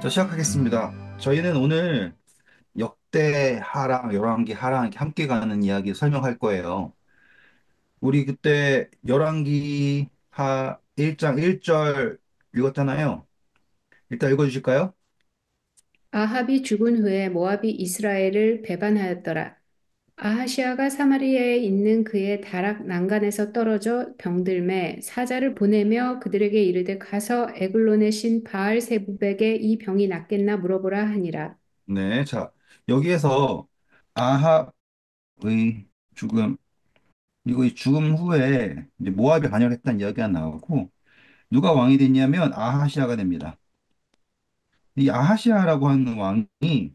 자, 시작하겠습니다. 저희는 오늘 역대하랑 열왕기하랑 이렇게 함께 가는 이야기 설명할 거예요. 우리 그때 열왕기하 1장 1절 읽었잖아요. 일단 읽어주실까요? 아합이 죽은 후에 모압이 이스라엘을 배반하였더라. 아하시아가 사마리아에 있는 그의 다락 난간에서 떨어져 병들매 사자를 보내며 그들에게 이르되 가서 에글론의 신 바알 세부백에 이 병이 낫겠나 물어보라 하니라. 네, 자, 여기에서 아합의 죽음, 그리고 이 죽음 후에 이제 모압이 반역했다는 이야기가 나오고, 누가 왕이 됐냐면 아하시아가 됩니다. 이 아하시아라고 하는 왕이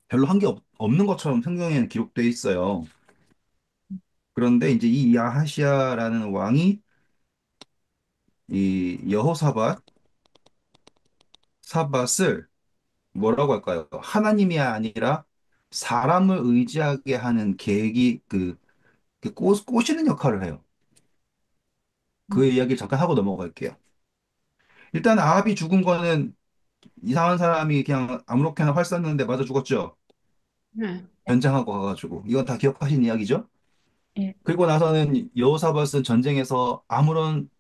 별로 한 게 없는 것처럼 성경에는 기록되어 있어요. 그런데 이제 이 야하시아라는 왕이 이 사밧을 뭐라고 할까요? 하나님이 아니라 사람을 의지하게 하는 계기 꼬시는 역할을 해요. 그 이야기 잠깐 하고 넘어갈게요. 일단 아합이 죽은 거는 이상한 사람이 그냥 아무렇게나 활 쐈는데 맞아 죽었죠. 아, 변장하고 가가지고 이건 다 기억하신 이야기죠. 예. 그리고 나서는 여호사밧은 전쟁에서 아무런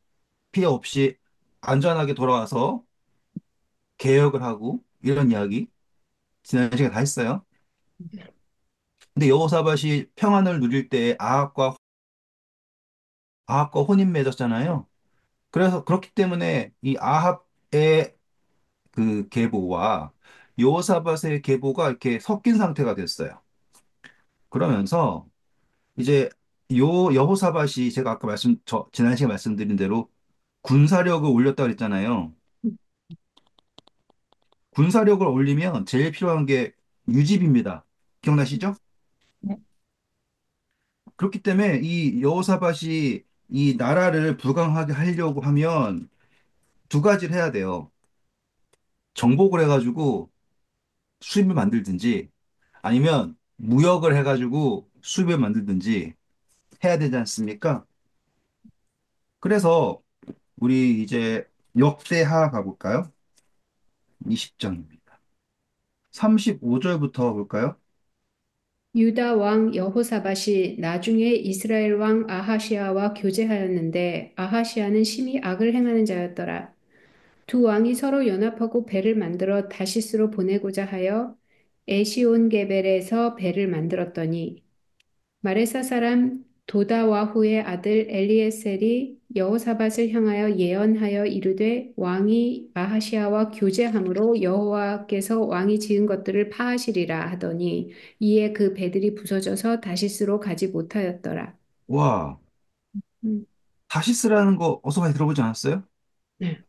피해 없이 안전하게 돌아와서 개혁을 하고 이런 이야기 지난 시간에 다 했어요. 근데 여호사밧이 평안을 누릴 때 아합과 혼인 맺었잖아요. 그래서 그렇기 때문에 이 아합의 그 계보와 여호사밧의 계보가 이렇게 섞인 상태가 됐어요. 그러면서 이제 여호사밧이 제가 아까 지난 시간에 말씀드린 대로 군사력을 올렸다 그랬잖아요. 군사력을 올리면 제일 필요한 게 유지비입니다. 기억나시죠? 네. 그렇기 때문에 이 여호사밧이 이 나라를 부강하게 하려고 하면 두 가지를 해야 돼요. 정복을 해가지고 수입을 만들든지 아니면 무역을 해가지고 수입을 만들든지 해야 되지 않습니까? 그래서 우리 이제 역대하 가볼까요? 20장입니다. 35절부터 볼까요? 유다 왕 여호사밧이 나중에 이스라엘 왕 아하시아와 교제하였는데 아하시아는 심히 악을 행하는 자였더라. 두 왕이 서로 연합하고 배를 만들어 다시스로 보내고자 하여 에시온게벨에서 배를 만들었더니 마레사 사람 도다와후의 아들 엘리에셀이 여호사밧을 향하여 예언하여 이르되 왕이 아하시아와 교제함으로 여호와께서 왕이 지은 것들을 파하시리라 하더니 이에 그 배들이 부서져서 다시스로 가지 못하였더라. 와, 음, 다시스라는 거 어서 많이 들어보지 않았어요? 네.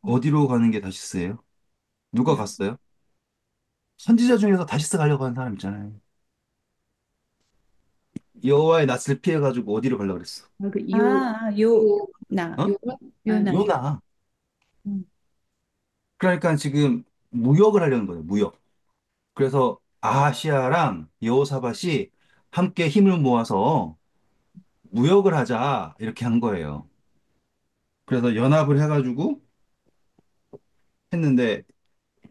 어디로 가는 게 다시스예요? 누가 갔어요? 선지자 중에서 다시스 가려고 하는 사람 있잖아요. 여호와의 낯을 피해가지고 어디로 가려고 그랬어? 요, 어? 아, 요나. 음, 그러니까 지금 무역을 하려는 거예요, 무역. 그래서 아시아랑 여호사밧이 함께 힘을 모아서 무역을 하자 이렇게 한 거예요. 그래서 연합을 해가지고 했는데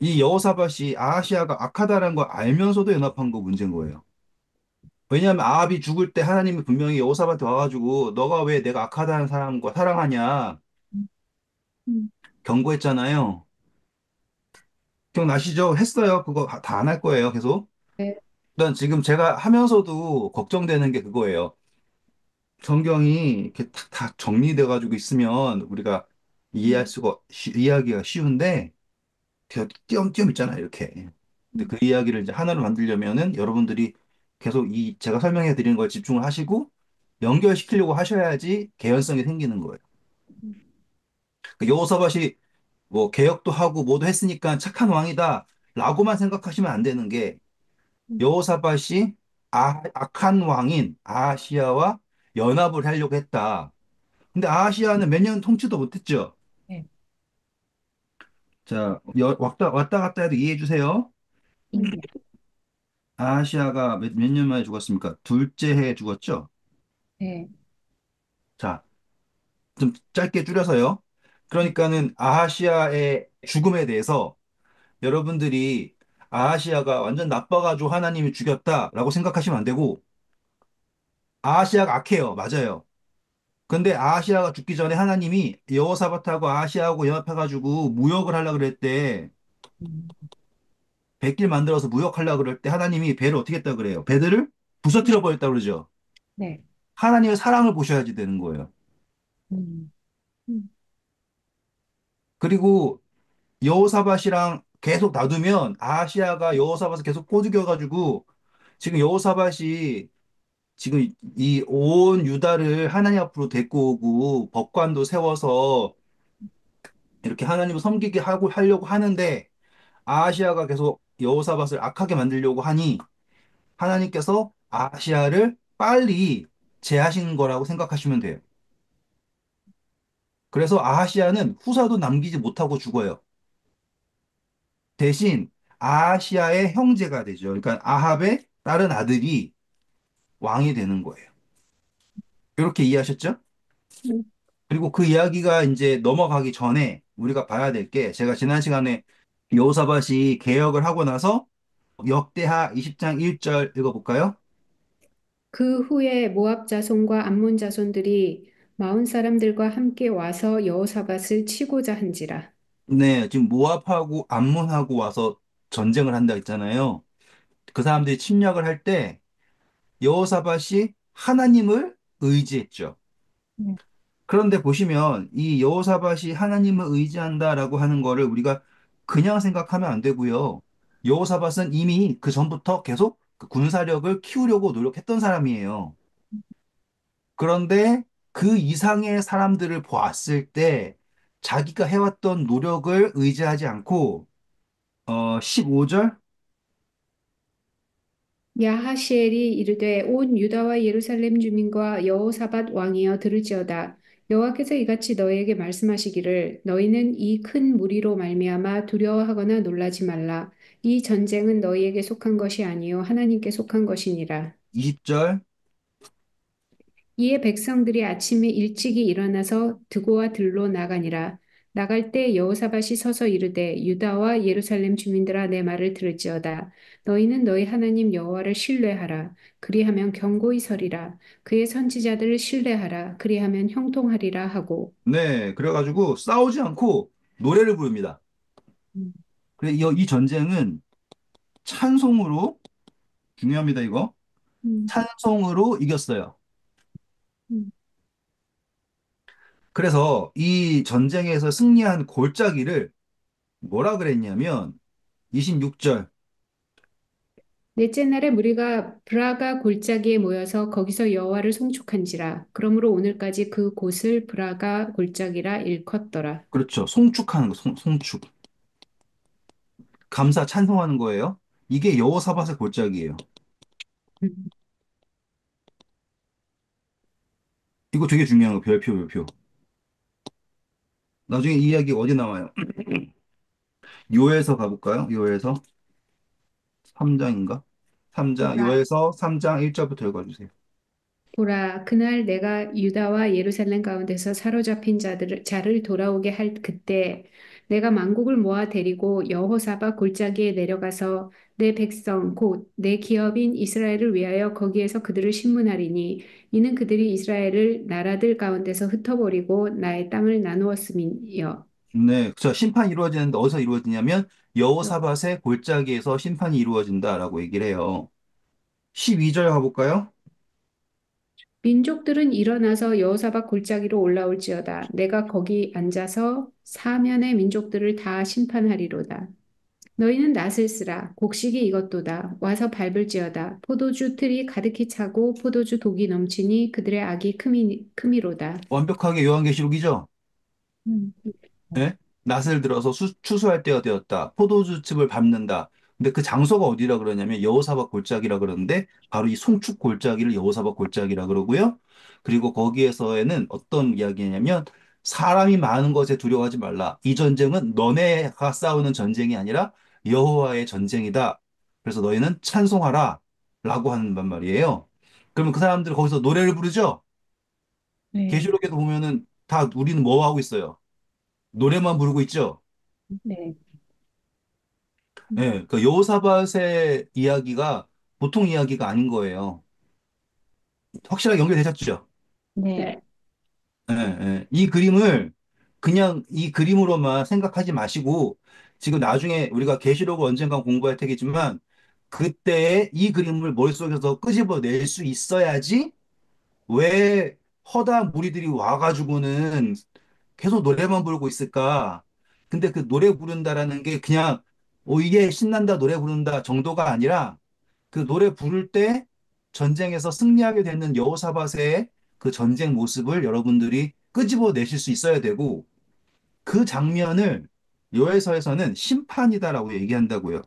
이 여호사밧이 아시아가 악하다는 걸 알면서도 연합한 거 문제인 거예요. 왜냐하면 아합이 죽을 때 하나님이 분명히 여호사밧한테 와가지고 너가 왜 내가 악하다는 사람과 사랑하냐 음, 경고했잖아요. 기억나시죠? 했어요. 그거 다 안 할 거예요, 계속. 네, 일단 지금 제가 하면서도 걱정되는 게 그거예요. 성경이 이렇게 다 정리돼 가지고 있으면 우리가 이해하기가 쉬운데 띄엄띄엄 있잖아요, 이렇게. 근데 그 이야기를 이제 하나로 만들려면은 여러분들이 계속 제가 설명해 드리는 걸 집중을 하시고 연결시키려고 하셔야지 개연성이 생기는 거예요. 그 여호사밧이 뭐 개혁도 하고 뭐도 했으니까 착한 왕이다라고만 생각하시면 안 되는 게 여호사밧이 악한 왕인 아하시아와 연합을 하려고 했다. 근데 아하시아는 몇 년 통치도 못했죠. 네. 자, 왔다 갔다 해도 이해해 주세요. 아하시아가 몇 년 만에 죽었습니까? 둘째 해에 죽었죠. 네. 자, 좀 짧게 줄여서요. 그러니까는 아하시아의 죽음에 대해서 여러분들이 아하시아가 완전 나빠가지고 하나님이 죽였다라고 생각하시면 안 되고 아하시아가 악해요. 맞아요. 근데 아하시아가 죽기 전에 하나님이 여호사밧하고 아하시아하고 연합해가지고 무역을 하려고 그랬대. 음, 백길 만들어서 무역하려고 그럴 때 하나님이 배를 어떻게 했다 그래요? 배들을 부서뜨려 버렸다 그러죠. 네. 하나님의 사랑을 보셔야지 되는 거예요. 음, 음, 그리고 여호사밧이랑 계속 놔두면 아하시아가 여호사밧을 계속 꼬드겨가지고 지금 여호사밧이 지금 이 온 유다를 하나님 앞으로 데리고 오고 법관도 세워서 이렇게 하나님을 섬기게 하고 하려고 하는데 아하시아가 계속 여호사밧을 악하게 만들려고 하니 하나님께서 아하시아를 빨리 제하신 거라고 생각하시면 돼요. 그래서 아하시아는 후사도 남기지 못하고 죽어요. 대신 아하시아의 형제가 되죠. 그러니까 아합의 다른 아들이 왕이 되는 거예요. 이렇게 이해하셨죠? 음. 그리고 그 이야기가 이제 넘어가기 전에 우리가 봐야 될 게 제가 지난 시간에 여호사밧이 개혁을 하고 나서 역대하 20장 1절 읽어볼까요? 그 후에 모압 자손과 암몬 자손들이 마흔 사람들과 함께 와서 여호사밧을 치고자 한지라. 네, 지금 모압하고 암몬하고 와서 전쟁을 한다 했잖아요. 그 사람들이 침략을 할 때 여호사밧이 하나님을 의지했죠. 네. 그런데 보시면 이 여호사밧이 하나님을 의지한다라고 하는 거를 우리가 그냥 생각하면 안 되고요. 여호사밧은 이미 그 전부터 계속 그 군사력을 키우려고 노력했던 사람이에요. 그런데 그 이상의 사람들을 보았을 때 자기가 해왔던 노력을 의지하지 않고 15절. 야하시엘이 이르되 온 유다와 예루살렘 주민과 여호사밧 왕이여 들을지어다. 여호와께서 이같이 너희에게 말씀하시기를 너희는 이 큰 무리로 말미암아 두려워하거나 놀라지 말라. 이 전쟁은 너희에게 속한 것이 아니요 하나님께 속한 것이니라. 20절. 이에 백성들이 아침에 일찍이 일어나서 드고와 들로 나가니라. 나갈 때 여호사밧이 서서 이르되 유다와 예루살렘 주민들아 내 말을 들을지어다. 너희는 너희 하나님 여호와를 신뢰하라. 그리하면 경고히 서리라. 그의 선지자들을 신뢰하라. 그리하면 형통하리라 하고. 네, 그래가지고 싸우지 않고 노래를 부릅니다. 음, 그래, 이 전쟁은 찬송으로, 중요합니다, 이거. 음, 찬송으로 이겼어요. 음. 그래서 이 전쟁에서 승리한 골짜기를 뭐라 그랬냐면, 26절. 넷째 날에 무리가 브라가 골짜기에 모여서 거기서 여호와를 송축한지라. 그러므로 오늘까지 그 곳을 브라가 골짜기라 일컫더라. 그렇죠. 송축하는 거, 송축. 감사, 찬송하는 거예요. 이게 여호사밧의 골짜기예요. 음. 이거 되게 중요한 거, 별표, 별표. 나중에 이 이야기 어디 나와요? 요에서 가볼까요? 요에서 3장인가? 3장, 보라, 요에서 3장 1절부터 읽어주세요. 보라, 그날 내가 유다와 예루살렘 가운데서 사로잡힌 자를 돌아오게 할 그때 내가 만국을 모아 데리고 여호사밧 골짜기에 내려가서 내 백성 곧 내 기업인 이스라엘을 위하여 거기에서 그들을 심문하리니 이는 그들이 이스라엘을 나라들 가운데서 흩어버리고 나의 땅을 나누었음이여. 네, 저 심판이 이루어지는데 어디서 이루어지냐면 여호사밧의 골짜기에서 심판이 이루어진다라고 얘기를 해요. 12절 가볼까요? 민족들은 일어나서 여호사밧 골짜기로 올라올지어다. 내가 거기 앉아서 사면의 민족들을 다 심판하리로다. 너희는 낫을 쓰라. 곡식이 이것도다. 와서 밟을지어다. 포도주 틀이 가득히 차고 포도주 독이 넘치니 그들의 악이 크미로다. 완벽하게 요한계시록이죠? 음. 예? 낫을 들어서 추수할 때가 되었다. 포도주즙을 밟는다. 근데 그 장소가 어디라 그러냐면 여호사밧 골짜기라 그러는데 바로 이 송축 골짜기를 여호사밧 골짜기라 그러고요. 그리고 거기에서에는 어떤 이야기냐면 사람이 많은 것에 두려워하지 말라. 이 전쟁은 너네가 싸우는 전쟁이 아니라 여호와의 전쟁이다. 그래서 너희는 찬송하라. 라고 하는 말이에요. 그러면 그 사람들 거기서 노래를 부르죠? 네. 계시록에도 보면은 다 우리는 뭐 하고 있어요? 노래만 부르고 있죠. 네. 예, 그 여호사밧의 이야기가 보통 이야기가 아닌 거예요. 확실하게 연결되셨죠? 네. 예, 예. 이 그림을 그냥 이 그림으로만 생각하지 마시고 지금 나중에 우리가 계시록을 언젠가 공부할 테겠지만 그때 이 그림을 머릿속에서 끄집어낼 수 있어야지 왜 허다한 무리들이 와가지고는 계속 노래만 부르고 있을까? 근데 그 노래 부른다라는 게 그냥 이게 신난다 노래 부른다 정도가 아니라 그 노래 부를 때 전쟁에서 승리하게 되는 여호사밧의 그 전쟁 모습을 여러분들이 끄집어 내실 수 있어야 되고 그 장면을 요해서에서는 심판이다라고 얘기한다고요.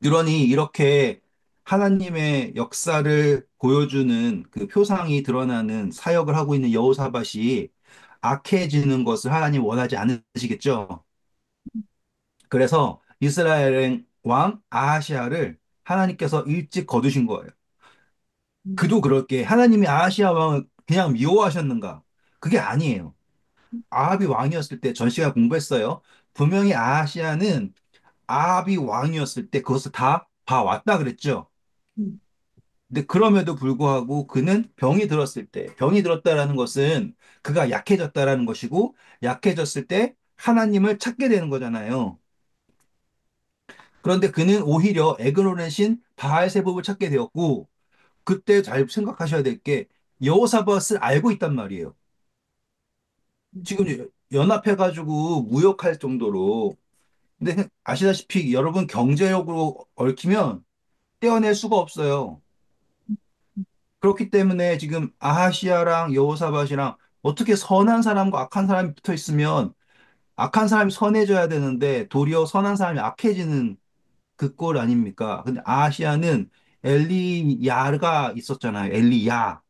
그러니 이렇게 하나님의 역사를 보여주는 그 표상이 드러나는 사역을 하고 있는 여호사밧이 악해지는 것을 하나님 원하지 않으시겠죠. 그래서 이스라엘 왕 아하시아를 하나님께서 일찍 거두신 거예요. 그도 그럴 게 하나님이 아하시아 왕을 그냥 미워하셨는가? 그게 아니에요. 아합이 왕이었을 때 전 시간 공부했어요. 분명히 아하시아는 아합이 왕이었을 때 그것을 다 봐왔다 그랬죠. 근데 그럼에도 불구하고 그는 병이 들었을 때, 병이 들었다라는 것은 그가 약해졌다라는 것이고, 약해졌을 때 하나님을 찾게 되는 거잖아요. 그런데 그는 오히려 에그론의 신 바알세붑을 찾게 되었고, 그때 잘 생각하셔야 될 게 여호사밧을 알고 있단 말이에요. 지금 연합해가지고 무역할 정도로. 근데 아시다시피 여러분 경제력으로 얽히면 떼어낼 수가 없어요. 그렇기 때문에 지금 아하시아랑 여호사밧이랑 어떻게 선한 사람과 악한 사람이 붙어 있으면 악한 사람이 선해져야 되는데 도리어 선한 사람이 악해지는 그 꼴 아닙니까? 근데 아하시아는 엘리야가 있었잖아요. 엘리야.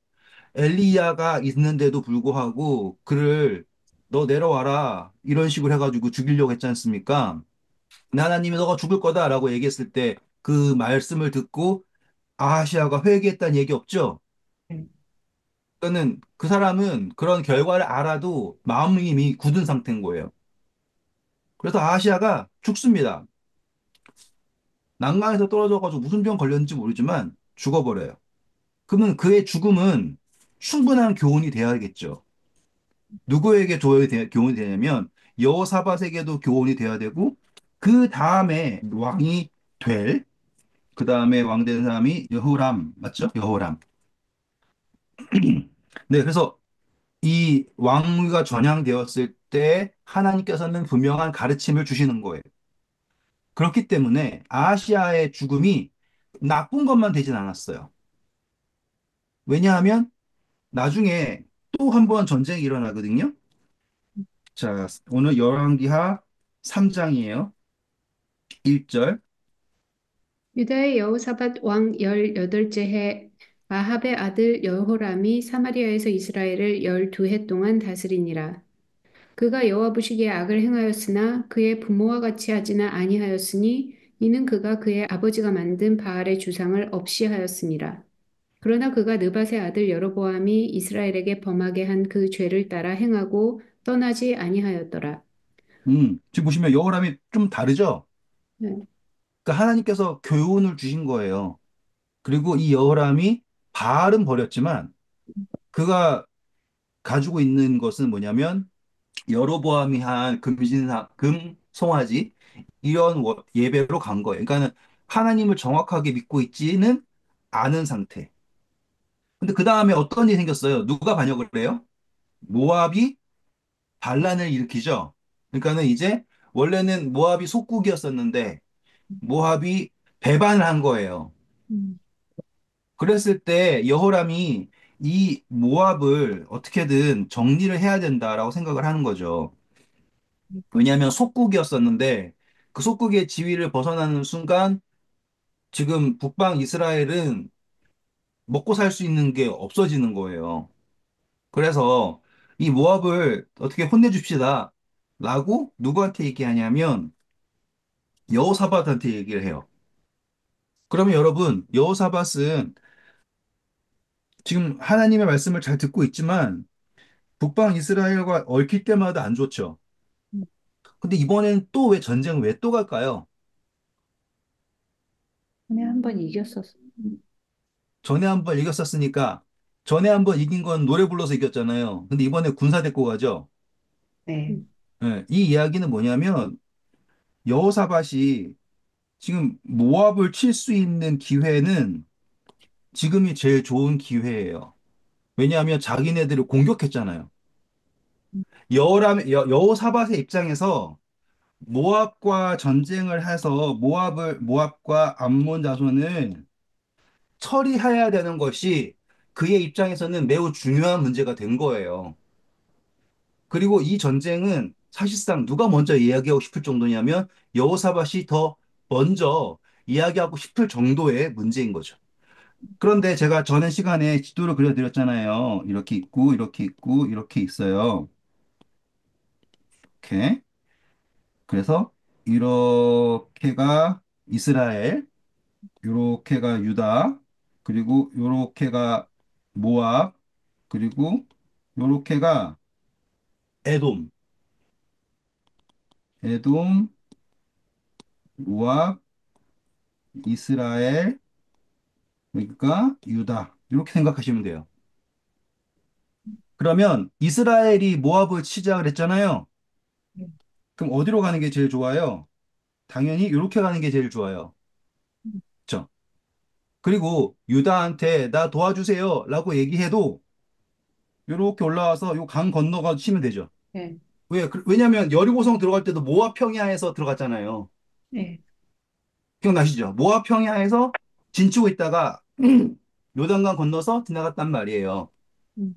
엘리야가 있는데도 불구하고 그를 너 내려와라 이런 식으로 해가지고 죽이려고 했지 않습니까? 하나님이 너가 죽을 거다라고 얘기했을 때 그 말씀을 듣고 아하시아가 회개했다는 얘기 없죠? 그러니까는 그 사람은 그런 결과를 알아도 마음이 이미 굳은 상태인 거예요. 그래서 아시아가 죽습니다. 난간에서 떨어져가지고 무슨 병 걸렸는지 모르지만 죽어버려요. 그러면 그의 죽음은 충분한 교훈이 되어야겠죠. 누구에게 교훈이 되냐면 여호사밧에게도 교훈이 되어야 되고 그 다음에 왕이 될, 그 다음에 왕 된 사람이 여호람 맞죠? 여호람. 네, 그래서 이 왕위가 전향되었을 때 하나님께서는 분명한 가르침을 주시는 거예요. 그렇기 때문에 아시아의 죽음이 나쁜 것만 되진 않았어요. 왜냐하면 나중에 또 한 번 전쟁이 일어나거든요. 자, 오늘 열왕기하 3장이에요. 1절. 유다의 여호사밧 왕 18째 해 아합의 아들 여호람이 사마리아에서 이스라엘을 12해 동안 다스리니라. 그가 여호와 보시기에 악을 행하였으나 그의 부모와 같이 하지는 아니하였으니 이는 그가 그의 아버지가 만든 바알의 주상을 없이 하였습니다. 그러나 그가 느밧의 아들 여로보암이 이스라엘에게 범하게 한 그 죄를 따라 행하고 떠나지 아니하였더라. 지금 보시면 여호람이 좀 다르죠? 네. 그러니까 하나님께서 교훈을 주신 거예요. 그리고 이 여호람이 바알은 버렸지만 그가 가지고 있는 것은 뭐냐면 여로보암이 한 송아지 이런 예배로 간 거예요. 그러니까는 하나님을 정확하게 믿고 있지는 않은 상태. 근데 그 다음에 어떤 일이 생겼어요? 누가 반역을 해요? 모압이 반란을 일으키죠. 그러니까는 이제 원래는 모압이 속국이었었는데 모압이 배반을 한 거예요. 음, 그랬을 때 여호람이 이 모압을 어떻게든 정리를 해야 된다라고 생각을 하는 거죠. 왜냐하면 속국이었었는데 그 속국의 지위를 벗어나는 순간 지금 북방 이스라엘은 먹고 살 수 있는 게 없어지는 거예요. 그래서 이 모압을 어떻게 혼내줍시다. 라고 누구한테 얘기하냐면 여호사밧한테 얘기를 해요. 그러면 여러분, 여호사밧은 지금 하나님의 말씀을 잘 듣고 있지만 북방 이스라엘과 얽힐 때마다 안 좋죠. 음. 근데 이번엔 또 왜 전쟁 왜 또 갈까요? 전에 한 번 이겼었어. 전에 한 번 이겼었으니까 전에 한 번 이긴 건 노래 불러서 이겼잖아요. 근데 이번에 군사 데리고 가죠. 네. 예, 이 이야기는 뭐냐면 여호사밧이 지금 모압을 칠 수 있는 기회는 지금이 제일 좋은 기회예요. 왜냐하면 자기네들을 공격했잖아요. 여호사밧의 입장에서 모압과 전쟁을 해서 모압과 암몬 자손을 처리해야 되는 것이 그의 입장에서는 매우 중요한 문제가 된 거예요. 그리고 이 전쟁은 사실상 누가 먼저 이야기하고 싶을 정도냐면 여호사밧이 더 먼저 이야기하고 싶을 정도의 문제인 거죠. 그런데 제가 전에 시간에 지도를 그려드렸잖아요. 이렇게 있고, 이렇게 있고, 이렇게 있어요. 이렇게. 그래서 이렇게가 이스라엘, 요렇게가 유다, 그리고 요렇게가 모압, 그리고 요렇게가 에돔, 에돔, 모압, 이스라엘, 그러니까 유다. 이렇게 생각하시면 돼요. 그러면 이스라엘이 모압을 치자 그랬잖아요. 네. 그럼 어디로 가는 게 제일 좋아요? 당연히 이렇게 가는 게 제일 좋아요. 그렇죠? 그리고 유다한테 나 도와주세요 라고 얘기해도 이렇게 올라와서 요 강 건너가 치면 되죠. 네. 왜냐면 여리고성 들어갈 때도 모압 평야에서 들어갔잖아요. 네. 기억나시죠? 모압 평야에서 진치고 있다가 요단강 건너서 지나갔단 말이에요. 음.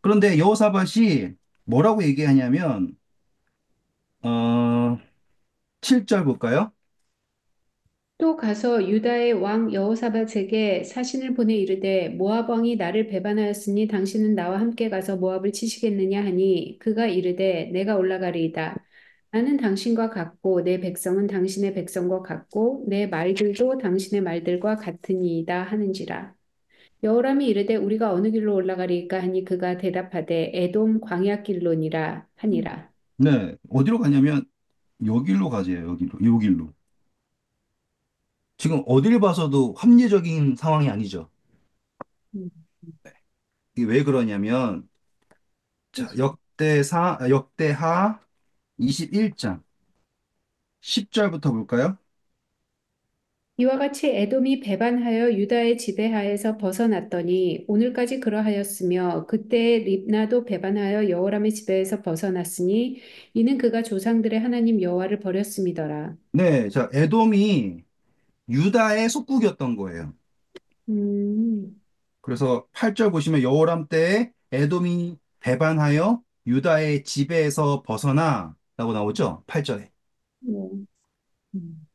그런데 여호사밧이 뭐라고 얘기하냐면 7절 볼까요? 또 가서 유다의 왕 여호사밧에게 사신을 보내 이르되 모압 왕이 나를 배반하였으니 당신은 나와 함께 가서 모압을 치시겠느냐 하니 그가 이르되 내가 올라가리이다. 나는 당신과 같고 내 백성은 당신의 백성과 같고 내 말들도 당신의 말들과 같으니이다 하는지라. 여호람이 이르되 우리가 어느 길로 올라가리이까 하니 그가 대답하되 에돔 광야길로니라 하니라. 네, 어디로 가냐면 여길로 가세요. 여길로. 지금 어딜 봐서도 합리적인 상황이 아니죠. 음. 이게 왜 그러냐면 자, 역대하 21장 10절부터 볼까요? 이와 같이 에돔이 배반하여 유다의 지배하에서 벗어났더니 오늘까지 그러하였으며 그때 lib나도 배반하여 여호람의 지배에서 벗어났으니 이는 그가 조상들의 하나님 여호와를 버렸음이더라. 네, 자, 에돔이 유다의 속국이었던 거예요. 음, 그래서 8절 보시면 여호람 때에 에돔이 배반하여 유다의 지배에서 벗어나 라고 나오죠? 8절에. 네. 음,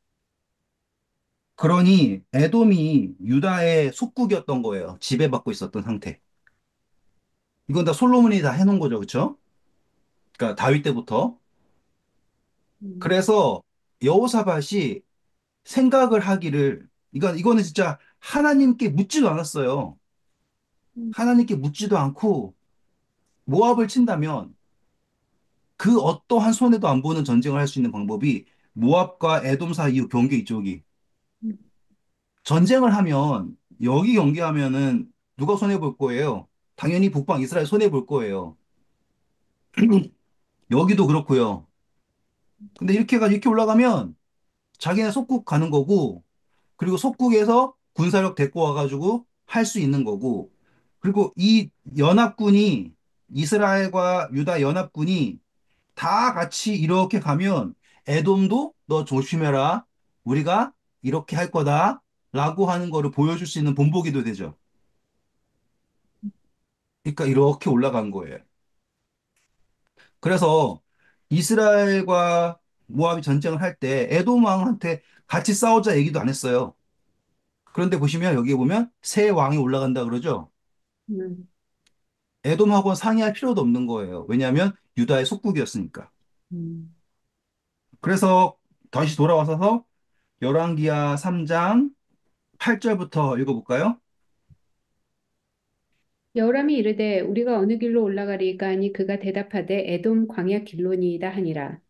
그러니 에돔이 유다의 속국이었던 거예요. 지배받고 있었던 상태. 이건 다 솔로몬이 다 해놓은 거죠. 그렇죠? 그러니까 다윗 때부터. 음, 그래서 여호사밧이 생각을 하기를 이거는 진짜 하나님께 묻지도 않았어요. 음, 하나님께 묻지도 않고 모압을 친다면 그 어떠한 손해도 안 보는 전쟁을 할 수 있는 방법이 모압과 에돔 사이 경계 이쪽이 음, 전쟁을 하면 여기 경계하면은 누가 손해 볼 거예요? 당연히 북방 이스라엘 손해 볼 거예요. 여기도 그렇고요. 근데 이렇게 올라가면 자기네 속국 가는 거고 그리고 속국에서 군사력 데리고 와가지고 할 수 있는 거고 그리고 이 연합군이 이스라엘과 유다 연합군이 다 같이 이렇게 가면 에돔도 너 조심해라. 우리가 이렇게 할 거다. 라고 하는 거를 보여줄 수 있는 본보기도 되죠. 그러니까 이렇게 올라간 거예요. 그래서 이스라엘과 모압이 전쟁을 할 때 에돔 왕한테 같이 싸우자 얘기도 안 했어요. 그런데 보시면 여기 보면 새 왕이 올라간다 그러죠. 음, 에돔하고는 상의할 필요도 없는 거예요. 왜냐하면 유다의 속국이었으니까. 음. 그래서 다시 돌아와서 열왕기하 3장 8절부터 읽어볼까요? 여호람이 이르되 우리가 어느 길로 올라가리이까 하니 그가 대답하되 에돔 광야 길로니이다 하니라.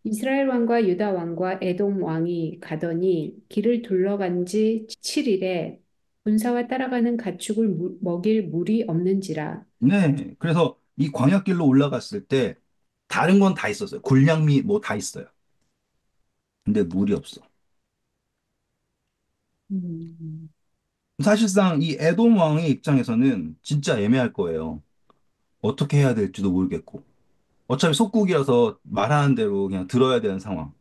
이스라엘 왕과 유다 왕과 에돔 왕이 가더니 길을 둘러간 지 7일에 군사와 따라가는 가축을 먹일 물이 없는지라. 네. 그래서 이 광야길로 올라갔을 때 다른 건 다 있었어요. 군량미 뭐 다 있어요. 근데 물이 없어. 음, 사실상 이 에돔 왕의 입장에서는 진짜 애매할 거예요. 어떻게 해야 될지도 모르겠고. 어차피 속국이라서 말하는 대로 그냥 들어야 되는 상황.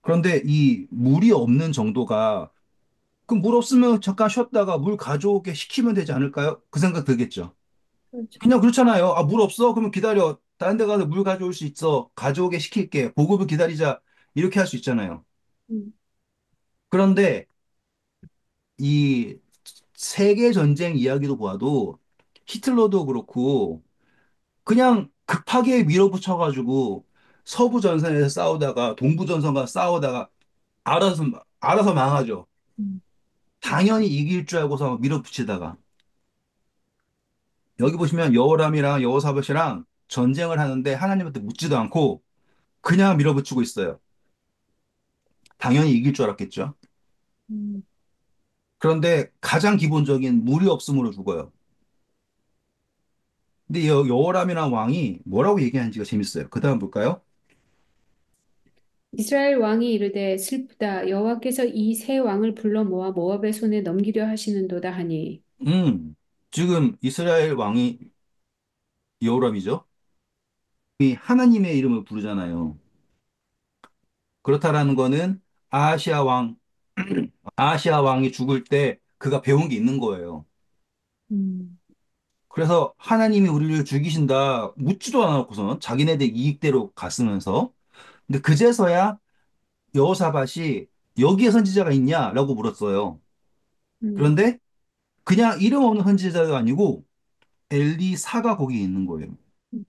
그런데 이 물이 없는 정도가 그럼 물 없으면 잠깐 쉬었다가 물 가져오게 시키면 되지 않을까요? 그 생각 들겠죠. 그렇죠. 그냥 그렇잖아요. 아, 물 없어? 그러면 기다려. 다른 데 가서 물 가져올 수 있어. 가져오게 시킬게. 보급을 기다리자. 이렇게 할 수 있잖아요. 음, 그런데 이 세계 전쟁 이야기도 보아도 히틀러도 그렇고 그냥 급하게 밀어붙여가지고 서부 전선에서 싸우다가 동부 전선과 싸우다가 알아서 알아서 망하죠. 음, 당연히 이길 줄 알고서 밀어붙이다가 여기 보시면 여호람이랑 여호사밧이랑 전쟁을 하는데 하나님한테 묻지도 않고 그냥 밀어붙이고 있어요. 당연히 이길 줄 알았겠죠. 음. 그런데 가장 기본적인 물이 없음으로 죽어요. 근데 여호람이랑 왕이 뭐라고 얘기하는지가 재밌어요. 그 다음 볼까요? 이스라엘 왕이 이르되 슬프다 여호와께서 이 세 왕을 불러 모아 모압의 손에 넘기려 하시는도다 하니 지금 이스라엘 왕이 여호람이죠. 이 하나님의 이름을 부르잖아요. 그렇다라는 거는 아하시아 왕, 아하시아 왕이 죽을 때 그가 배운 게 있는 거예요. 음, 그래서 하나님이 우리를 죽이신다 묻지도 않았고선 자기네들 이익대로 갔으면서 근데 그제서야 여호사밧이 여기에 선지자가 있냐라고 물었어요. 음, 그런데 그냥 이름 없는 선지자가 아니고 엘리사가 거기 있는 거예요. 음,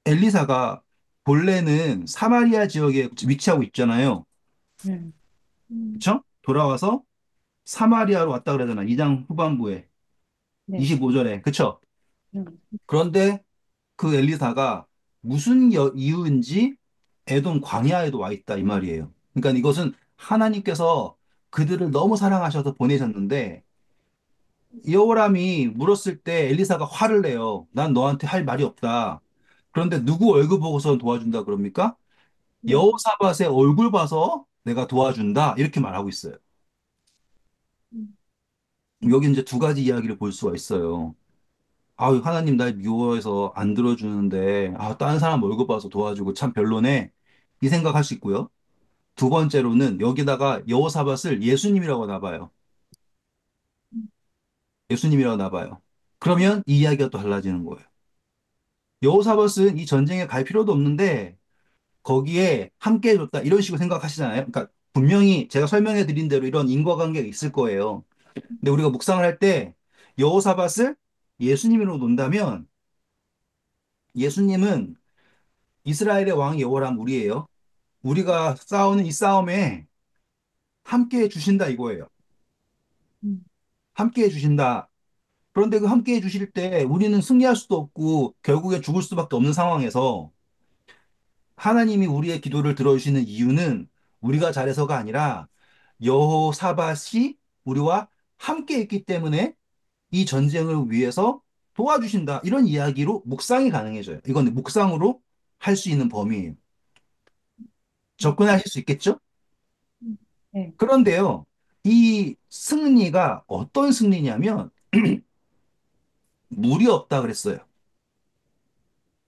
엘리사가 본래는 사마리아 지역에 위치하고 있잖아요. 네. 음, 그쵸? 돌아와서 사마리아로 왔다 그러잖아. 2장 후반부에. 네. 25절에. 그쵸? 음, 그런데 그 엘리사가 무슨 이유인지 에돔 광야에도 와 있다 이 말이에요. 그러니까 이것은 하나님께서 그들을 너무 사랑하셔서 보내셨는데 여호람이 물었을 때 엘리사가 화를 내요. 난 너한테 할 말이 없다. 그런데 누구 얼굴 보고서 도와준다 그럽니까? 네. 여호사밧의 얼굴 봐서 내가 도와준다. 이렇게 말하고 있어요. 음, 여기 이제 두 가지 이야기를 볼 수가 있어요. 아유, 하나님 날 미워해서 안 들어주는데, 아, 다른 사람 얼굴 봐서 도와주고 참 별로네. 이 생각할 수 있고요. 두 번째로는 여기다가 여호사밧을 예수님이라고 나봐요. 예수님이라고 나봐요. 그러면 이 이야기가 또 달라지는 거예요. 여호사밧은 이 전쟁에 갈 필요도 없는데 거기에 함께 해줬다. 이런 식으로 생각하시잖아요. 그러니까 분명히 제가 설명해 드린 대로 이런 인과관계가 있을 거예요. 근데 우리가 묵상을 할 때 여호사밧을 예수님으로 논다면 예수님은 이스라엘의 왕 여호람 우리예요. 우리가 싸우는 이 싸움에 함께 해 주신다 이거예요. 음, 함께 해 주신다. 그런데 그 함께 해 주실 때 우리는 승리할 수도 없고 결국에 죽을 수밖에 없는 상황에서 하나님이 우리의 기도를 들어주시는 이유는 우리가 잘해서가 아니라 여호사밧이 우리와 함께 있기 때문에 이 전쟁을 위해서 도와주신다. 이런 이야기로 묵상이 가능해져요. 이건 묵상으로 할 수 있는 범위예요. 음, 접근하실 수 있겠죠? 네. 그런데요, 이 승리가 어떤 승리냐면 물이 없다 그랬어요.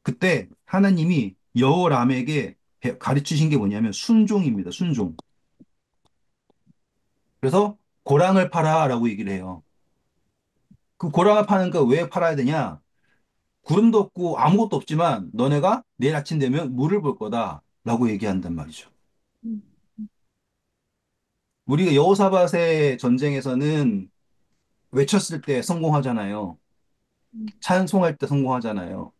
그때 하나님이 여호람에게 가르치신 게 뭐냐면 순종입니다. 순종. 그래서 고랑을 파라라고 얘기를 해요. 그 고랑을 파는 거 왜 팔아야 되냐? 구름도 없고 아무것도 없지만 너네가 내일 아침 되면 물을 볼 거다라고 얘기한단 말이죠. 음, 우리가 여호사밧의 전쟁에서는 외쳤을 때 성공하잖아요. 음, 찬송할 때 성공하잖아요.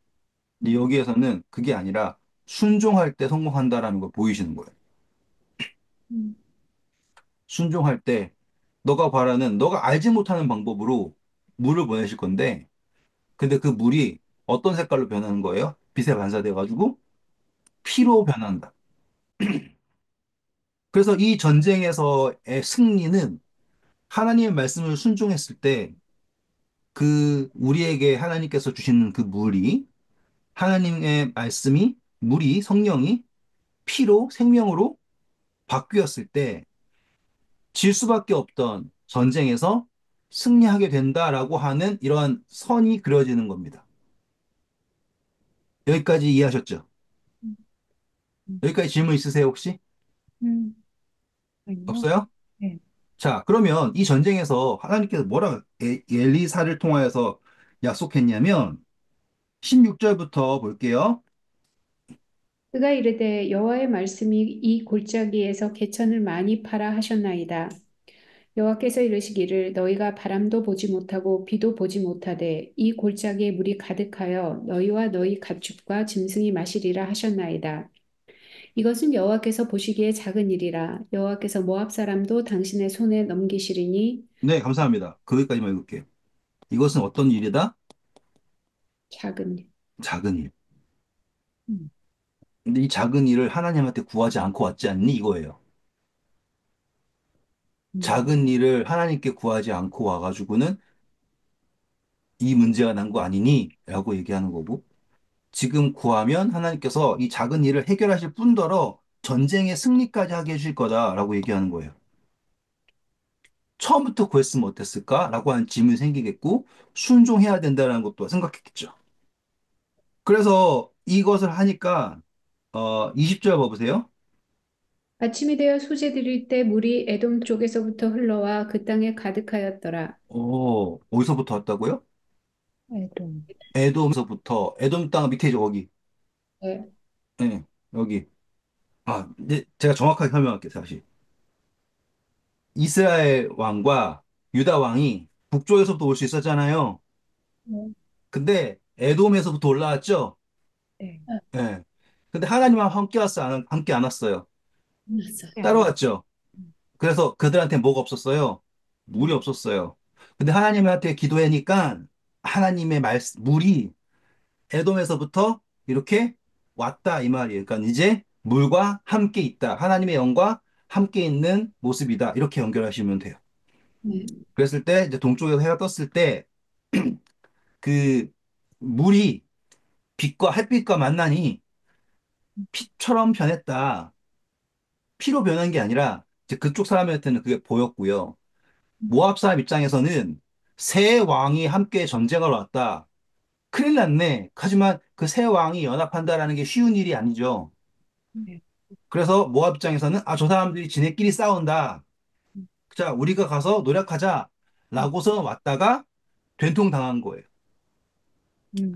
근데 음, 여기에서는 그게 아니라 순종할 때 성공한다라는 걸 보이시는 거예요. 음, 순종할 때. 너가 바라는, 너가 알지 못하는 방법으로 물을 보내실 건데, 근데 그 물이 어떤 색깔로 변하는 거예요? 빛에 반사돼가지고 피로 변한다. 그래서 이 전쟁에서의 승리는 하나님의 말씀을 순종했을 때 그 우리에게 하나님께서 주시는 그 물이 하나님의 말씀이 물이 성령이 피로 생명으로 바뀌었을 때 질 수밖에 없던 전쟁에서 승리하게 된다라고 하는 이러한 선이 그려지는 겁니다. 여기까지 이해하셨죠? 음, 음, 여기까지 질문 있으세요, 혹시? 음, 아니요. 없어요? 네. 자, 그러면 이 전쟁에서 하나님께서 뭐라 엘리사를 통하여서 약속했냐면 16절부터 볼게요. 그가 이르되 여호와의 말씀이 이 골짜기에서 개천을 많이 팔아 하셨나이다. 여호와께서 이르시기를 너희가 바람도 보지 못하고 비도 보지 못하되 이 골짜기에 물이 가득하여 너희와 너희 가축과 짐승이 마시리라 하셨나이다. 이것은 여호와께서 보시기에 작은 일이라 여호와께서 모압 사람도 당신의 손에 넘기시리니 네, 감사합니다. 거기까지만 읽을게요. 이것은 어떤 일이다? 작은 일. 작은 일. 음, 근데 이 작은 일을 하나님한테 구하지 않고 왔지 않니? 이거예요. 음. 작은 일을 하나님께 구하지 않고 와가지고는 이 문제가 난 거 아니니? 라고 얘기하는 거고, 지금 구하면 하나님께서 이 작은 일을 해결하실 뿐더러 전쟁의 승리까지 하게 해주실 거다라고 얘기하는 거예요. 처음부터 구했으면 어땠을까? 라고 하는 질문이 생기겠고, 순종해야 된다는 것도 생각했겠죠. 그래서 이것을 하니까, 20절 봐보세요. 아침이 되어 수제 드릴 때 물이 에돔 쪽에서부터 흘러와 그 땅에 가득하였더라. 어디서부터 왔다고요? 에돔. 에돔에서부터, 에돔 땅 밑에죠, 거기. 네. 네, 여기. 아, 이제 제가 정확하게 설명할게요, 다시. 이스라엘 왕과 유다 왕이 북쪽에서부터 올 수 있었잖아요. 네. 근데 에돔에서부터 올라왔죠? 네. 예. 근데 하나님과 함께 함께 안 왔어요. 끝났어요. 따라왔죠? 그래서 그들한테 뭐가 없었어요? 물이 없었어요. 근데 하나님한테 기도하니까 하나님의 물이 에돔에서부터 이렇게 왔다 이 말이에요. 그러니까 이제 물과 함께 있다. 하나님의 영과 함께 있는 모습이다. 이렇게 연결하시면 돼요. 네. 그랬을 때 이제 동쪽에서 해가 떴을 때 그 물이 빛과 햇빛과 만나니 피처럼 변했다. 피로 변한 게 아니라 이제 그쪽 사람한테는 그게 보였고요. 모압 사람 입장에서는 새 왕이 함께 전쟁을 왔다. 큰일 났네. 하지만 그 새 왕이 연합한다라는 게 쉬운 일이 아니죠. 네. 그래서 모압 입장에서는 아, 저 사람들이 지네끼리 싸운다. 자, 우리가 가서 노력하자. 라고서 왔다가 된통당한 거예요.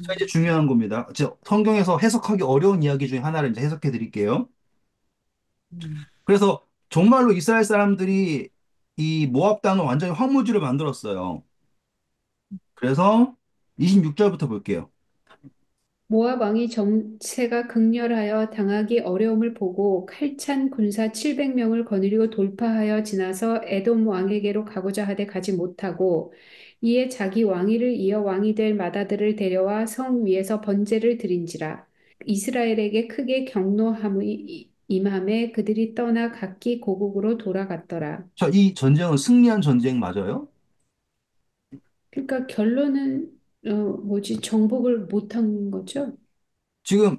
자, 이제 음, 중요한 겁니다. 성경에서 해석하기 어려운 이야기 중에 하나를 이제 해석해 드릴게요. 음. 그래서 정말로 이스라엘 사람들이 이 모압 땅을 완전히 황무지로 만들었어요. 그래서 26절부터 볼게요. 모압 왕이 정세가 극렬하여 당하기 어려움을 보고 칼찬 군사 700명을 거느리고 돌파하여 지나서 에돔 왕에게로 가고자 하되 가지 못하고 이에 자기 왕위를 이어 왕이 될 맏아들을 데려와 성 위에서 번제를 드린지라 이스라엘에게 크게 경노함이 임함에 그들이 떠나 각기 고국으로 돌아갔더라. 자, 이 전쟁은 승리한 전쟁 맞아요? 그러니까 결론은 뭐지 정복을 못한 거죠? 지금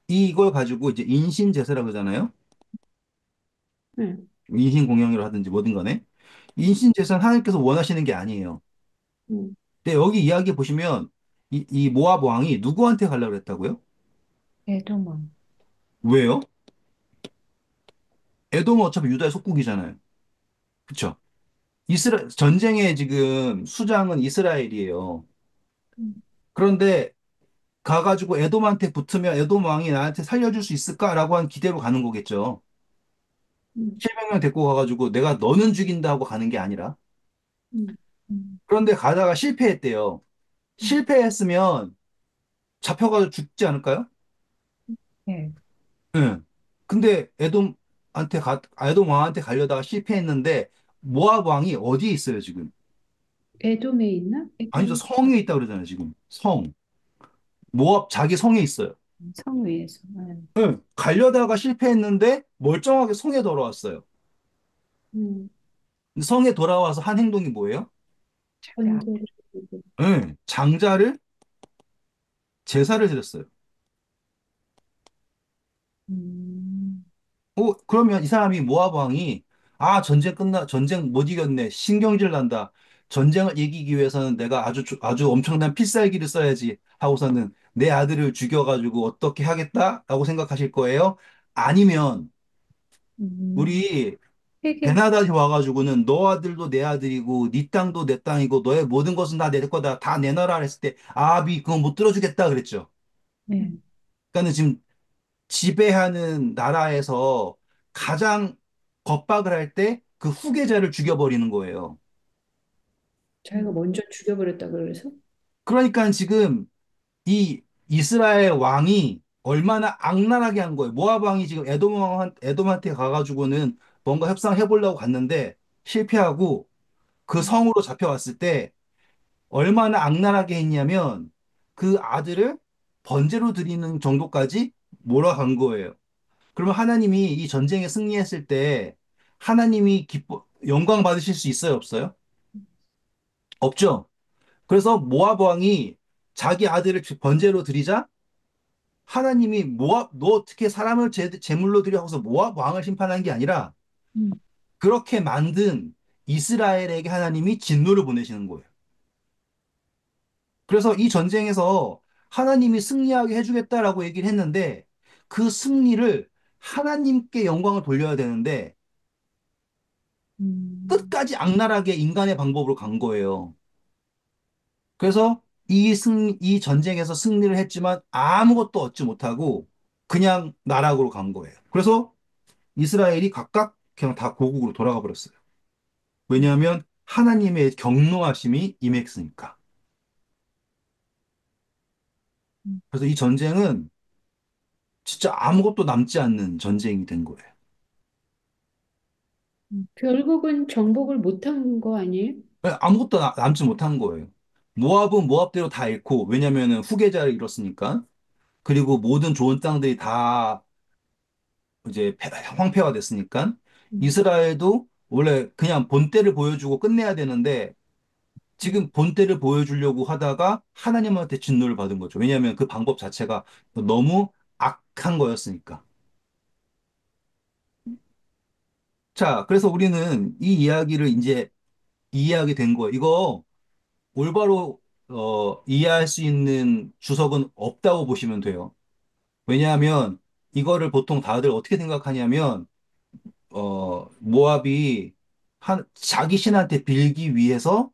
이걸 가지고 이제 인신제사라고 하잖아요. 네. 인신공양이라 하든지 뭐든 간에. 인신제사는 하나님께서 원하시는 게 아니에요. 음, 근데 여기 이야기 보시면 이 모압 왕이 누구한테 가려고 그랬다고요? 에돔 왜요? 에돔은 어차피 유다의 속국이잖아요. 그쵸? 전쟁의 지금 수장은 이스라엘이에요. 왕. 그런데 가가지고 에돔한테 붙으면 에돔 왕이 나한테 살려줄 수 있을까라고 한 기대로 가는 거겠죠. 음, 700명 데리고 가가지고 내가 너는 죽인다 하고 가는 게 아니라. 음, 음, 그런데 가다가 실패했대요. 음. 실패했으면 잡혀가지고 죽지 않을까요? 네. 응. 근데 에돔 왕한테 가려다가 실패했는데 모압 왕이 어디에 있어요, 지금? 에돔에 있나? 아니죠, 에돔 성에 있다 그러잖아요, 지금. 성. 모압 자기 성에 있어요. 성 위에서. 네. 응. 가려다가 실패했는데 멀쩡하게 성에 돌아왔어요. 음, 근데 성에 돌아와서 한 행동이 뭐예요? 번제를 드리고. 응. 장자를 제사를 드렸어요. 음, 그러면 이 사람이 모압 왕이 전쟁 못 이겼네. 신경질 난다. 전쟁을 이기기 위해서는 내가 아주 엄청난 필살기를 써야지 하고서는 내 아들을 죽여가지고 어떻게 하겠다라고 생각하실 거예요? 아니면 음, 우리 회개. 베나다시 와가지고는 너 아들도 내 아들이고 네 땅도 내 땅이고 너의 모든 것은 다 내 거다 다 내놔라 했을 때 아합이 그건 못 들어주겠다 그랬죠. 네. 그러니까는 지금 지배하는 나라에서 가장 겁박을 할 때 그 후계자를 죽여버리는 거예요. 자기가 먼저 죽여버렸다 그래서? 그러니까 지금 이 이스라엘 왕이 얼마나 악랄하게 한 거예요. 모압 왕이 지금 에돔한테 가가지고는 뭔가 협상해 보려고 갔는데 실패하고 그 음, 성으로 잡혀왔을 때 얼마나 악랄하게 했냐면 그 아들을 번제로 드리는 정도까지 몰아간 거예요. 그러면 하나님이 이 전쟁에 승리했을 때 하나님이 영광 받으실 수 있어요, 없어요? 없죠. 그래서 모압 왕이 자기 아들을 번제로 드리자 하나님이 모압 너 어떻게 사람을 제물로 드려 하고서 모압 왕을 심판한 게 아니라 음, 그렇게 만든 이스라엘에게 하나님이 진노를 보내시는 거예요. 그래서 이 전쟁에서 하나님이 승리하게 해주겠다라고 얘기를 했는데 그 승리를 하나님께 영광을 돌려야 되는데 음, 끝까지 악랄하게 인간의 방법으로 간 거예요. 그래서 이 전쟁에서 승리를 했지만 아무것도 얻지 못하고 그냥 나락으로 간 거예요. 그래서 이스라엘이 각각 그냥 다 고국으로 돌아가 버렸어요. 왜냐하면 하나님의 경노하심이 임했으니까. 음, 그래서 이 전쟁은 진짜 아무것도 남지 않는 전쟁이 된 거예요. 결국은 정복을 못한 거 아니에요? 아무것도 남지 못한 거예요. 모압은 모압대로 다 잃고, 왜냐면은 후계자를 잃었으니까. 그리고 모든 좋은 땅들이 다 이제 황폐화 됐으니까. 음, 이스라엘도 원래 그냥 본때를 보여주고 끝내야 되는데, 음, 지금 본때를 보여주려고 하다가 하나님한테 진노를 받은 거죠. 왜냐하면 그 방법 자체가 너무 악한 거였으니까. 자, 그래서 우리는 이 이야기를 이제 이해하게 된 거예요. 이거 올바로 이해할 수 있는 주석은 없다고 보시면 돼요. 왜냐하면 이거를 보통 다들 어떻게 생각하냐면 모압이 자기 신한테 빌기 위해서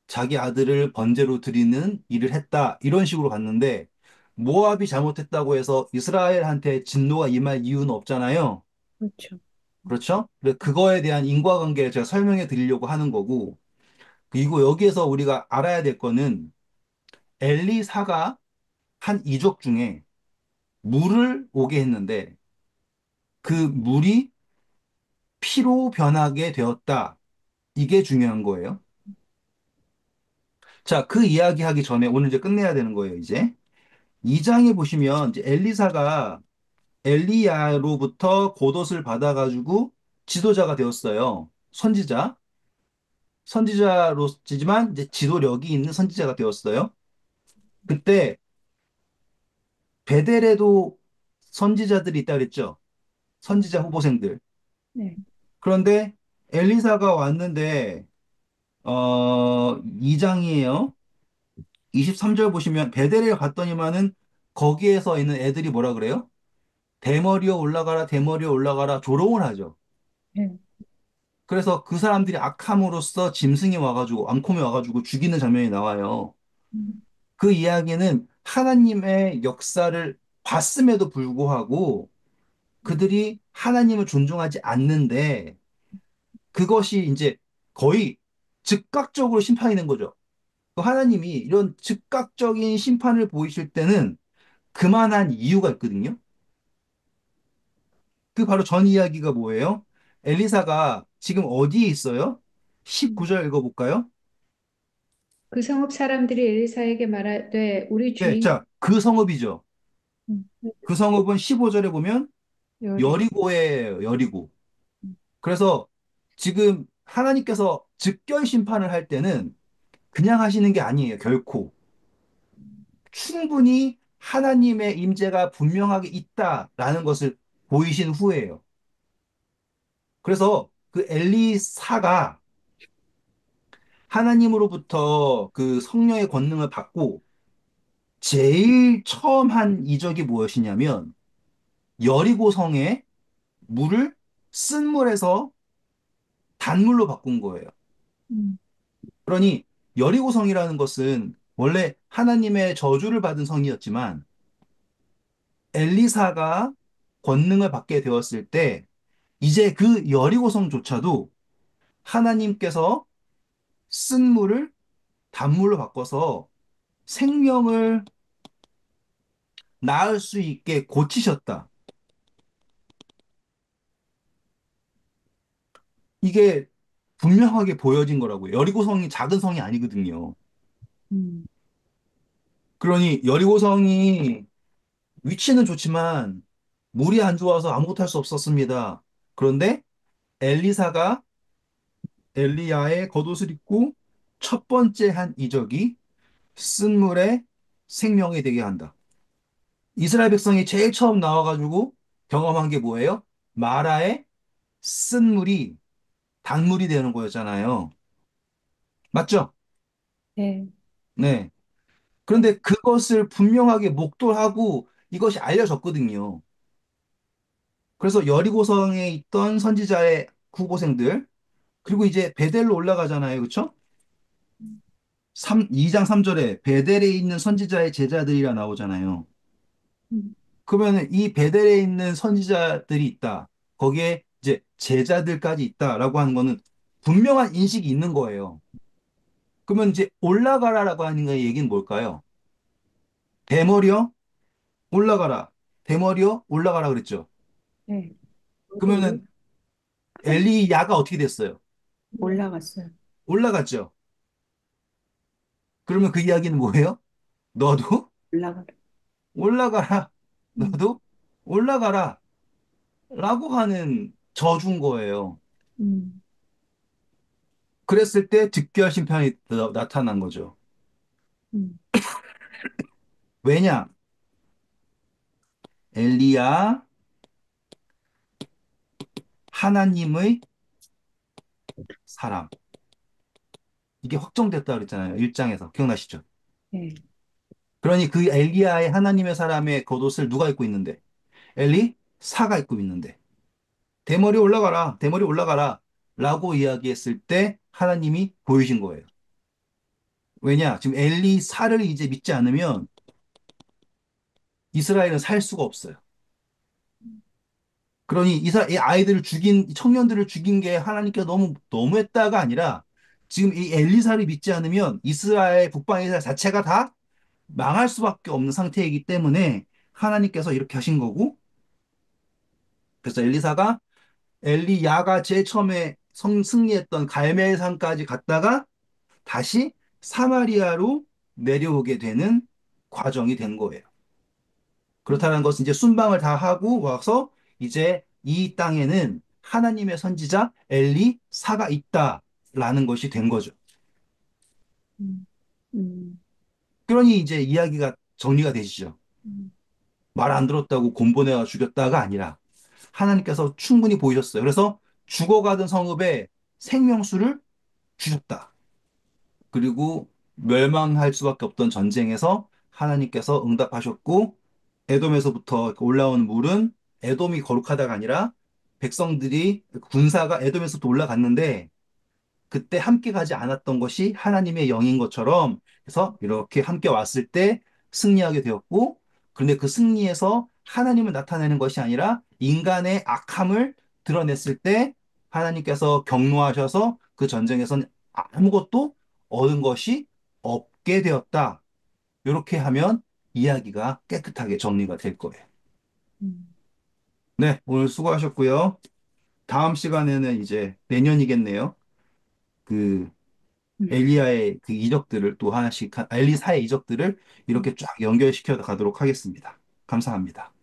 자기 아들을 번제로 드리는 일을 했다. 이런 식으로 갔는데 모압이 잘못했다고 해서 이스라엘한테 진노가 임할 이유는 없잖아요. 그렇죠. 그렇죠? 그래서 그거에 대한 인과관계를 제가 설명해 드리려고 하는 거고 그리고 여기에서 우리가 알아야 될 거는 엘리사가 한 이적 중에 물을 오게 했는데 그 물이 피로 변하게 되었다. 이게 중요한 거예요. 자, 그 이야기 하기 전에 오늘 이제 끝내야 되는 거예요, 이제. 2장에 보시면 이제 엘리사가 엘리야로부터 겉옷을 받아가지고 지도자가 되었어요. 선지자. 선지자로지만 이제 지도력이 있는 선지자가 되었어요. 그때 베델에도 선지자들이 있다 그랬죠. 선지자 후보생들. 네. 그런데 엘리사가 왔는데 2장이에요. 23절 보시면 베델에 갔더니만은 거기에서 있는 애들이 뭐라 그래요? 대머리에 올라가라, 대머리에 올라가라 조롱을 하죠. 네. 그래서 그 사람들이 악함으로써 짐승이 와가지고 앙콤이 와가지고 죽이는 장면이 나와요. 음, 그 이야기는 하나님의 역사를 봤음에도 불구하고 그들이 하나님을 존중하지 않는데 그것이 이제 거의 즉각적으로 심판이 된 거죠. 그 하나님이 이런 즉각적인 심판을 보이실 때는 그만한 이유가 있거든요. 그 바로 전 이야기가 뭐예요? 엘리사가 지금 어디에 있어요? 음. 19절 읽어볼까요? 그 성읍 사람들이 엘리사에게 말하되 우리 네, 주인 자, 그 성읍이죠. 음, 그 성읍은 15절에 보면 여리고 여리고예요, 여리고. 음, 그래서 지금 하나님께서 즉결 심판을 할 때는 그냥 하시는 게 아니에요, 결코. 충분히 하나님의 임재가 분명하게 있다라는 것을 보이신 후에요. 그래서 그 엘리사가 하나님으로부터 그 성령의 권능을 받고 제일 처음 한 이적이 무엇이냐면 여리고 성에 물을 쓴 물에서 단물로 바꾼 거예요. 음, 그러니 여리고 성이라는 것은 원래 하나님의 저주를 받은 성이었지만 엘리사가 권능을 받게 되었을 때 이제 그 여리고 성조차도 하나님께서 쓴 물을 단물로 바꿔서 생명을 낳을 수 있게 고치셨다. 이게 분명하게 보여진 거라고요. 여리고성이 작은 성이 아니거든요. 음, 그러니 여리고성이 위치는 좋지만 물이 안 좋아서 아무것도 할 수 없었습니다. 그런데 엘리사가 엘리야의 겉옷을 입고 첫 번째 한 이적이 쓴 물에 생명이 되게 한다. 이스라엘 백성이 제일 처음 나와가지고 경험한 게 뭐예요? 마라의 쓴 물이 단물이 되는 거였잖아요. 맞죠? 네, 네. 네, 그런데 그것을 분명하게 목도하고 이것이 알려졌거든요. 그래서 여리고성에 있던 선지자의 후보생들, 그리고 이제 베델로 올라가잖아요. 그렇죠? 2장 3절에 베델에 있는 선지자의 제자들이라 나오잖아요. 음, 그러면 이 베델에 있는 선지자들이 있다. 거기에 이제 제자들까지 있다라고 하는 거는 분명한 인식이 있는 거예요. 그러면 이제 올라가라라고 하는 거의 얘기는 뭘까요? 대머리여 올라가라. 대머리여 올라가라 그랬죠. 네. 그러면은 엘리야가 어떻게 됐어요? 올라갔어요. 올라갔죠. 그러면 그 이야기는 뭐예요? 너도 올라가. 올라가라. 음, 너도 올라가라. 라고 하는 저주인 거예요. 음, 그랬을 때 즉결 심판이 나타난 거죠. 음, 왜냐? 엘리야 하나님의 사람. 이게 확정됐다 그랬잖아요. 1장에서. 기억나시죠? 네, 그러니 그 엘리야의 하나님의 사람의 겉옷을 누가 입고 있는데? 엘리 사가 입고 있는데. 대머리 올라가라. 대머리 올라가라. 라고 이야기했을 때 하나님이 보이신 거예요. 왜냐? 지금 엘리사를 이제 믿지 않으면 이스라엘은 살 수가 없어요. 그러니 이 아이들을 죽인, 이 청년들을 죽인 게 하나님께 너무, 너무했다가 아니라 지금 이 엘리사를 믿지 않으면 이스라엘, 북방 이스라엘 자체가 다 망할 수밖에 없는 상태이기 때문에 하나님께서 이렇게 하신 거고, 그래서 엘리사가 엘리야가 제일 처음에 승리했던 갈멜산까지 갔다가 다시 사마리아로 내려오게 되는 과정이 된 거예요. 그렇다는 것은 이제 순방을 다 하고 와서 이제 이 땅에는 하나님의 선지자 엘리사가 있다라는 것이 된 거죠. 음, 음, 그러니 이제 이야기가 정리가 되시죠. 음, 말 안 들었다고 곤보내어 죽였다가 아니라 하나님께서 충분히 보이셨어요. 그래서 죽어가던 성읍에 생명수를 주셨다. 그리고 멸망할 수밖에 없던 전쟁에서 하나님께서 응답하셨고 에돔에서부터 올라오는 물은 에돔이 거룩하다가 아니라 백성들이 군사가 에돔에서부터 올라갔는데 그때 함께 가지 않았던 것이 하나님의 영인 것처럼 해서 이렇게 함께 왔을 때 승리하게 되었고 그런데 그 승리에서 하나님을 나타내는 것이 아니라 인간의 악함을 드러냈을 때 하나님께서 경노하셔서 그 전쟁에서는 아무것도 얻은 것이 없게 되었다. 이렇게 하면 이야기가 깨끗하게 정리가 될 거예요. 음. 네, 오늘 수고하셨고요. 다음 시간에는 이제 내년이겠네요. 그 음. 엘리야의 그 이적들을 또 하나씩, 엘리사의 이적들을 이렇게 쫙 연결시켜 가도록 하겠습니다. 감사합니다.